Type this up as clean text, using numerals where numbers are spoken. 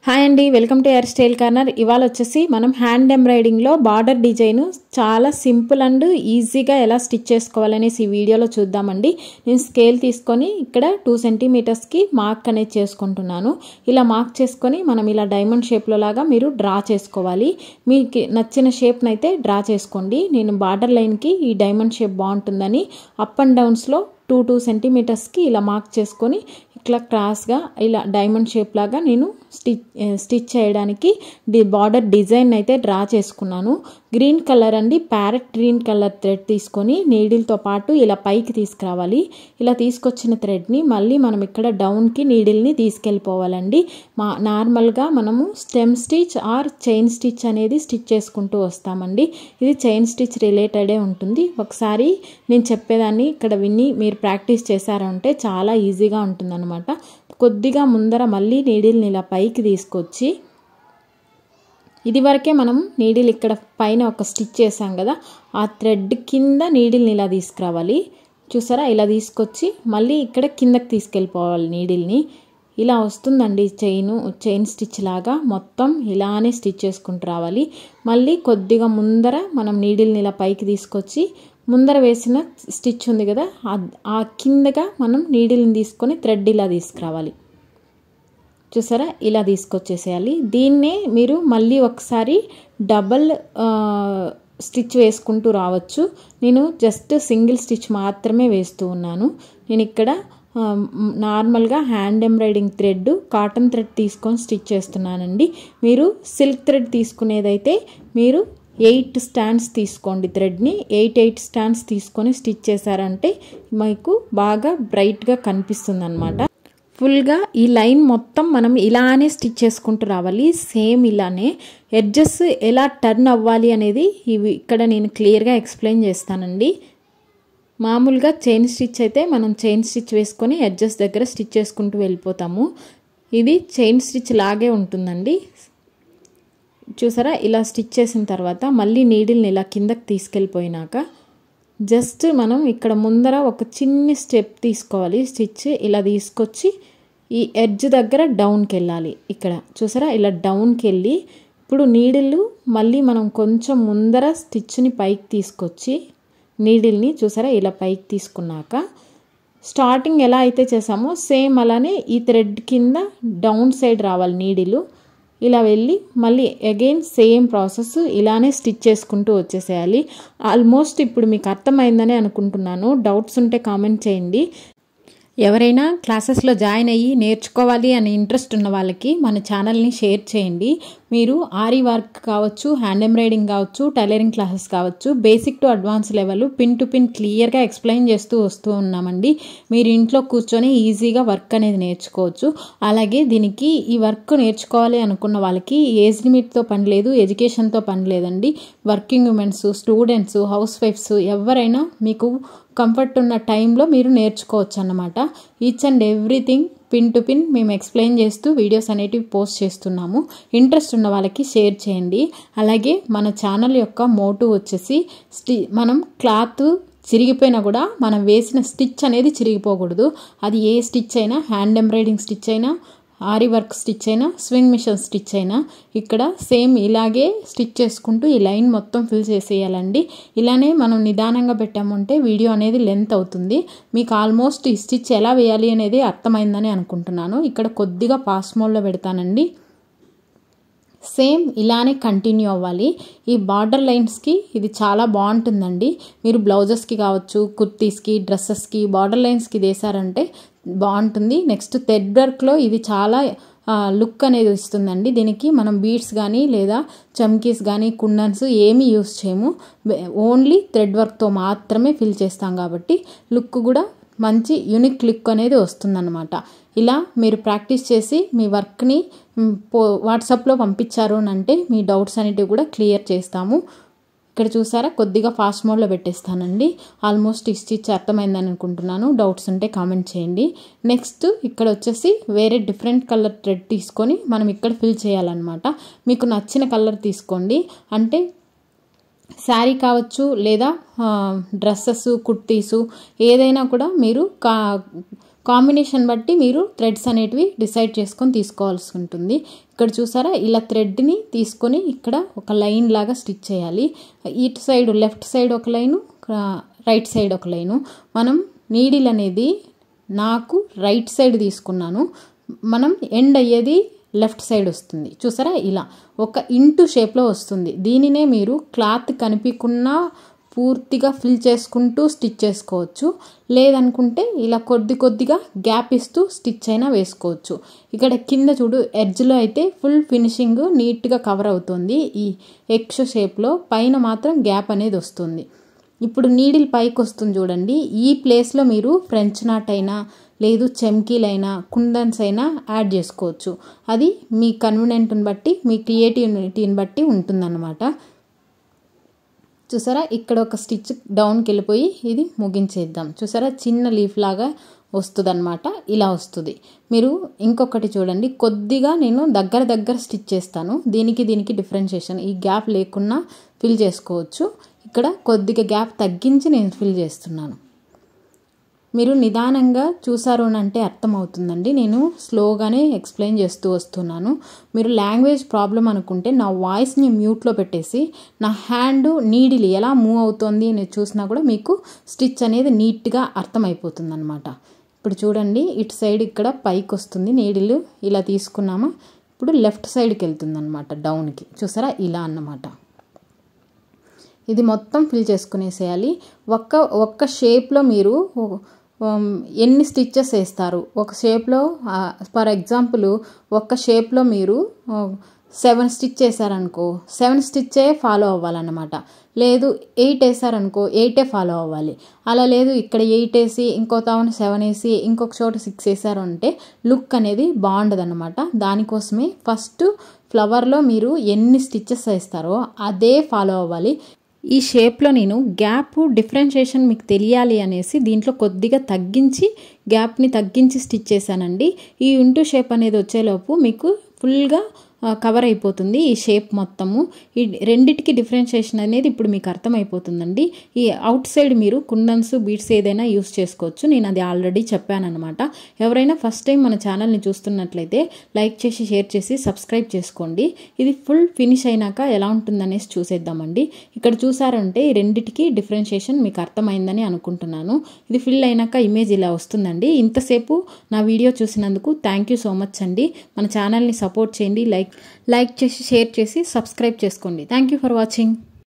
Hi అండి, welcome to hair style corner. ఇవాళ వచ్చేసి మనం హ్యాండ్ ఎంబ్రాయిడింగ్లో బార్డర్ డిజైన్ చాలా సింపుల్ అండ్ ఈజీగా ఎలా స్టిచ్ చేసుకోవాలనేసి ఈ వీడియోలో చూద్దామండి. నేను స్కేల్ తీసుకొని ఇక్కడ 2 సెంటీమీటర్స్కి మార్క్ అనేది చేసుకుంటున్నాను. ఇలా మార్క్ చేసుకొని మనం ఇలా డైమండ్ షేప్లో లాగా మీరు డ్రా చేసుకోవాలి. మీకు నచ్చిన షేప్ని అయితే డ్రా చేసుకోండి. నేను బార్డర్ లైన్కి ఈ డైమండ్ షేప్ బాగుంటుందని అప్ అండ్ డౌన్స్లో 2 సెంటీమీటర్స్కి ఇలా మార్క్ చేసుకొని ఇట్లా క్రాస్గా ఇలా డైమండ్ షేప్ లాగా నేను స్టిచ్ చేయడానికి బార్డర్ డిజైన్ అయితే డ్రా చేసుకున్నాను. గ్రీన్ కలర్ అండి, ప్యారెట్ గ్రీన్ కలర్ థ్రెడ్ తీసుకొని నీడిల్తో పాటు ఇలా పైకి తీసుకురావాలి. ఇలా తీసుకొచ్చిన థ్రెడ్ని మళ్ళీ మనం ఇక్కడ డౌన్కి నీడిల్ని తీసుకెళ్ళిపోవాలండి. నార్మల్గా మనము stem stitch or chain stitch అనేది స్టిచ్ చేసుకుంటూ వస్తామండి. ఇది చైన్ స్టిచ్ రిలేటెడే ఉంటుంది. ఒకసారి నేను చెప్పేదాన్ని ఇక్కడ విని మీరు ప్రాక్టీస్ చేశారంటే చాలా ఈజీగా ఉంటుందన్నమాట. కొద్దిగా ముందర మళ్ళీ నీడిల్ని ఇలా పైకి తీసుకొచ్చి ఇది వరకే మనం నీడిల్ ఇక్కడ పైన ఒక స్టిచ్ చేసాం కదా, ఆ థ్రెడ్ కింద నీడిల్ని ఇలా తీసుకురావాలి. చూసారా, ఇలా తీసుకొచ్చి మళ్ళీ ఇక్కడ కిందకి తీసుకెళ్ళిపోవాలి నీడిల్ని. ఇలా వస్తుందండి చైన్ స్టిచ్ లాగా మొత్తం ఇలానే స్టిచ్ చేసుకుంటూ రావాలి. మళ్ళీ కొద్దిగా ముందర మనం నీడిల్ని ఇలా పైకి తీసుకొచ్చి ముందర వేసిన స్టిచ్ ఉంది కదా, ఆ కిందగా మనం నీడిల్ని తీసుకొని థ్రెడ్ ఇలా తీసుకురావాలి. చూసారా, ఇలా తీసుకొచ్చేసేయాలి. దీన్నే మీరు మళ్ళీ ఒకసారి డబల్ స్టిచ్ వేసుకుంటూ రావచ్చు. నేను జస్ట్ సింగిల్ స్టిచ్ మాత్రమే వేస్తూ ఉన్నాను. నేను ఇక్కడ నార్మల్గా hand embroidering thread cotton thread తీసుకొని స్టిచ్ చేస్తున్నానండి. మీరు సిల్క్ థ్రెడ్ తీసుకునేదైతే మీరు 8 స్టాండ్స్ తీసుకోండి. థ్రెడ్ని 8 స్టాండ్స్ తీసుకొని స్టిచ్ చేశారంటే మీకు బాగా బ్రైట్గా కనిపిస్తుంది అనమాట. ఫుల్గా ఈ లైన్ మొత్తం మనం ఇలానే స్టిచ్ చేసుకుంటూ రావాలి. సేమ్ ఇలానే ఎడ్జెస్ ఎలా టర్న్ అవ్వాలి అనేది ఇక్కడ నేను క్లియర్గా ఎక్స్ప్లెయిన్ చేస్తానండి. మామూలుగా చైన్ స్టిచ్ అయితే మనం చైన్ స్టిచ్ వేసుకొని ఎడ్జెస్ దగ్గర స్టిచ్ చేసుకుంటూ వెళ్ళిపోతాము. ఇది చైన్ స్టిచ్ లాగే ఉంటుందండి. చూసారా, ఇలా స్టిచ్ చేసిన తర్వాత మళ్ళీ నీడిల్ని ఇలా కిందకి తీసుకెళ్ళిపోయినాక జస్ట్ మనం ఇక్కడ ముందర ఒక చిన్న స్టెప్ తీసుకోవాలి. స్టిచ్ ఇలా తీసుకొచ్చి ఈ ఎడ్జ్ దగ్గర డౌన్కి వెళ్ళాలి. ఇక్కడ చూసారా, ఇలా డౌన్కి వెళ్ళి ఇప్పుడు నీడిల్ మళ్ళీ మనం కొంచెం ముందర స్టిచ్ని పైకి తీసుకొచ్చి నీడిల్ని చూసారా ఇలా పైకి తీసుకున్నాక స్టార్టింగ్ ఎలా అయితే చేసామో సేమ్ అలానే ఈ థ్రెడ్ కింద డౌన్ సైడ్ రావాలి నీడిల్. ఇలా వెళ్ళి మళ్ళీ అగైన్ సేమ్ ప్రాసెస్ ఇలానే స్టిచ్ చేసుకుంటూ వచ్చేసేయాలి. ఆల్మోస్ట్ ఇప్పుడు మీకు అర్థమైందని అనుకుంటున్నాను. డౌట్స్ ఉంటే కామెంట్ చేయండి. ఎవరైనా క్లాసెస్లో జాయిన్ అయ్యి నేర్చుకోవాలి అని ఇంట్రెస్ట్ ఉన్న వాళ్ళకి మన ఛానల్ని షేర్ చేయండి. మీరు ఆరీ వర్క్ కావచ్చు, హ్యాండ్ ఎంబ్రాయిడింగ్ కావచ్చు, టైలరింగ్ క్లాసెస్ కావచ్చు, basic to advance level pin to pin క్లియర్గా ఎక్స్ప్లెయిన్ చేస్తూ వస్తూ ఉన్నామండి. మీరు ఇంట్లో కూర్చొని ఈజీగా వర్క్ అనేది నేర్చుకోవచ్చు. అలాగే దీనికి ఈ వర్క్ నేర్చుకోవాలి అనుకున్న వాళ్ళకి ఏజ్ లిమిట్తో పని లేదు, ఎడ్యుకేషన్తో పని లేదండి. Working womens, students, house wifes ఎవరైనా మీకు కంఫర్ట్ ఉన్న టైంలో మీరు నేర్చుకోవచ్చు అన్నమాట. Each and everything pin to pin మేము ఎక్స్ప్లెయిన్ చేస్తూ వీడియోస్ అనేటివి పోస్ట్ చేస్తున్నాము. ఇంట్రెస్ట్ ఉన్న వాళ్ళకి షేర్ చేయండి. అలాగే మన ఛానల్ యొక్క మోటో వచ్చేసి మనం క్లాత్ చిరిగిపోయినా కూడా మనం వేసిన స్టిచ్ అనేది చిరిగిపోకూడదు. అది ఏ స్టిచ్ అయినా, హ్యాండ్ ఎంబ్రాయిడింగ్ స్టిచ్ అయినా, ఆరీ వర్క్ స్టిచ్ అయినా, స్వింగ్ మిషన్ స్టిచ్ అయినా ఇక్కడ సేమ్ ఇలాగే స్టిచ్ చేసుకుంటూ ఈ లైన్ మొత్తం ఫిల్ చేసేయాలండి. ఇలానే మనం నిదానంగా పెట్టామంటే వీడియో అనేది లెంత్ అవుతుంది. మీకు ఆల్మోస్ట్ ఈ స్టిచ్ ఎలా వేయాలి అనేది అర్థమైందని అనుకుంటున్నాను. ఇక్కడ కొద్దిగా పాస్ మోడ్లో పెడతానండి. సేమ్ ఇలానే కంటిన్యూ అవ్వాలి. ఈ బార్డర్ లైన్స్కి ఇది చాలా బాగుంటుందండి. మీరు బ్లౌజెస్కి కావచ్చు, కుర్తీస్కి, డ్రెస్సెస్కి బార్డర్ లైన్స్కి వేసారంటే బాగుంటుంది. నెక్స్ట్ థ్రెడ్ వర్క్లో ఇది చాలా లుక్ అనేది ఇస్తుందండి. దీనికి మనం బీడ్స్ కానీ లేదా చమ్కీస్ కానీ కుందన్స్ ఏమీ యూస్ చేయము. ఓన్లీ థ్రెడ్ వర్క్తో మాత్రమే ఫిల్ చేస్తాం కాబట్టి లుక్ కూడా మంచి యూనిక్ లుక్ అనేది వస్తుందన్నమాట. ఇలా మీరు ప్రాక్టీస్ చేసి మీ వర్క్ని వాట్సాప్లో పంపించారు అంటే మీ డౌట్స్ అనేటివి కూడా క్లియర్ చేస్తాము. ఇక్కడ చూసారా, కొద్దిగా ఫాస్ట్ మోడ్లో పెట్టేస్తానండి. ఆల్మోస్ట్ ఈ స్టిచ్ అర్థమైందని అనుకుంటున్నాను. డౌట్స్ ఉంటే కామెంట్ చేయండి. నెక్స్ట్ ఇక్కడ వచ్చేసి వేరే డిఫరెంట్ కలర్ థ్రెడ్ తీసుకొని మనం ఇక్కడ ఫిల్ చేయాలన్నమాట. మీకు నచ్చిన కలర్ తీసుకోండి. అంటే శారీ కావచ్చు లేదా డ్రెస్సెస్, కుర్తీసు ఏదైనా కూడా మీరు కాంబినేషన్ బట్టి మీరు థ్రెడ్స్ అనేటివి డిసైడ్ చేసుకొని తీసుకోవాల్సి ఉంటుంది. ఇక్కడ చూసారా, ఇలా థ్రెడ్ని తీసుకొని ఇక్కడ ఒక లైన్ లాగా స్టిచ్ చేయాలి. ఇటు సైడ్ లెఫ్ట్ సైడ్ ఒక లైను, రైట్ సైడ్ ఒక లైను. మనం నీడిల్ అనేది నాకు రైట్ సైడ్ తీసుకున్నాను, మనం ఎండ్ అయ్యేది లెఫ్ట్ సైడ్ వస్తుంది. చూసారా, ఇలా ఒక ఇంటూ షేప్లో వస్తుంది. దీనినే మీరు క్లాత్ కనిపించకుండా పూర్తిగా ఫిల్ చేసుకుంటూ స్టిచ్ చేసుకోవచ్చు. లేదనుకుంటే ఇలా కొద్దిగా గ్యాప్ ఇస్తూ స్టిచ్ అయినా వేసుకోవచ్చు. ఇక్కడ కింద చూడు, ఎడ్జ్లో అయితే ఫుల్ ఫినిషింగ్ నీట్గా కవర్ అవుతుంది ఈ ఎక్స్ షేప్లో. పైన మాత్రం గ్యాప్ అనేది వస్తుంది. ఇప్పుడు నీడిల్ పైకి వస్తుంది చూడండి. ఈ ప్లేస్లో మీరు ఫ్రెంచ్ నాట్ అయినా లేదు చెమ్కీలైనా కుందన్స్ అయినా యాడ్ చేసుకోవచ్చు. అది మీ కన్వీనియంట్ని బట్టి మీ క్రియేటివిటీని బట్టి ఉంటుందన్నమాట. చూసారా, ఇక్కడ ఒక స్టిచ్ డౌన్కి వెళ్ళిపోయి ఇది ముగించేద్దాం. చూసారా, చిన్న లీఫ్ లాగా వస్తుంది అనమాట. ఇలా వస్తుంది. మీరు ఇంకొకటి చూడండి, కొద్దిగా నేను దగ్గర స్టిచ్ చేస్తాను. దీనికి డిఫరెన్షియేషన్ ఈ గ్యాప్ లేకుండా ఫిల్ చేసుకోవచ్చు. ఇక్కడ కొద్దిగా గ్యాప్ తగ్గించి నేను ఫిల్ చేస్తున్నాను. మీరు నిదానంగా చూసారు అంటే అర్థమవుతుందండి. నేను స్లోగానే ఎక్స్ప్లెయిన్ చేస్తూ వస్తున్నాను. మీరు లాంగ్వేజ్ ప్రాబ్లం అనుకుంటే నా వాయిస్ని మ్యూట్లో పెట్టేసి నా హ్యాండ్ నీడిల్ ఎలా మూవ్ అవుతుంది అని చూసినా కూడా మీకు స్టిచ్ అనేది నీట్గా అర్థమైపోతుంది అనమాట. ఇప్పుడు చూడండి, ఇటు సైడ్ ఇక్కడ పైకి వస్తుంది నీడిల్, ఇలా తీసుకున్నామా. ఇప్పుడు లెఫ్ట్ సైడ్కి వెళ్తుంది అనమాట, డౌన్కి. చూసారా, ఇలా అన్నమాట. ఇది మొత్తం ఫిల్ చేసుకునేసేయాలి. ఒక్క షేప్లో మీరు ఎన్ని స్టిచ్చెస్ వేస్తారు ఒక షేప్లో? ఫర్ ఎగ్జాంపుల్ ఒక షేప్లో మీరు 7 స్టిచ్ వేసారనుకో, 7 స్టిచ్చే ఫాలో అవ్వాలన్నమాట. లేదు 8 వేసారనుకో, 8 ఫాలో అవ్వాలి. అలా లేదు, ఇక్కడ 8 వేసి ఇంకో తావన 7 వేసి ఇంకొక చోట 6 వేసారు అంటే లుక్ అనేది బాగుండదు అనమాట. దానికోసమే ఫస్ట్ ఫ్లవర్లో మీరు ఎన్ని స్టిచ్చెస్ వేస్తారో అదే ఫాలో అవ్వాలి. ఈ షేప్లో నేను గ్యాప్ డిఫరెన్షియేషన్ మీకు తెలియాలి అనేసి దీంట్లో కొద్దిగా గ్యాప్ని తగ్గించి స్టిచ్ చేశానండి. ఈ ఇంటూ షేప్ అనేది వచ్చేలోపు మీకు ఫుల్గా కవర్ అయిపోతుంది ఈ షేప్ మొత్తము. ఈ రెండిటికి డిఫరెన్షియేషన్ అనేది ఇప్పుడు మీకు అర్థమైపోతుందండి. ఈ అవుట్ సైడ్ మీరు కుందన్స్ బీడ్స్ ఏదైనా యూస్ చేసుకోవచ్చు. నేను అది ఆల్రెడీ చెప్పాను అనమాట. ఎవరైనా ఫస్ట్ టైం మన ఛానల్ని చూస్తున్నట్లయితే లైక్ చేసి షేర్ చేసి సబ్స్క్రైబ్ చేసుకోండి. ఇది ఫుల్ ఫినిష్ అయినాక ఎలా ఉంటుందనేసి చూసేద్దామండి. ఇక్కడ చూసారంటే ఈ రెండిటికి డిఫరెన్షియేషన్ మీకు అర్థమైందని అనుకుంటున్నాను. ఇది ఫిల్ అయినాక ఇమేజ్ ఇలా వస్తుందండి. ఇంతసేపు నా వీడియో చూసినందుకు థ్యాంక్ యూ సో మచ్ అండి. మన ఛానల్ని సపోర్ట్ చేయండి. లైక్ చేసి షేర్ చేసి సబ్స్క్రైబ్ చేసుకోండి. Thank you for watching.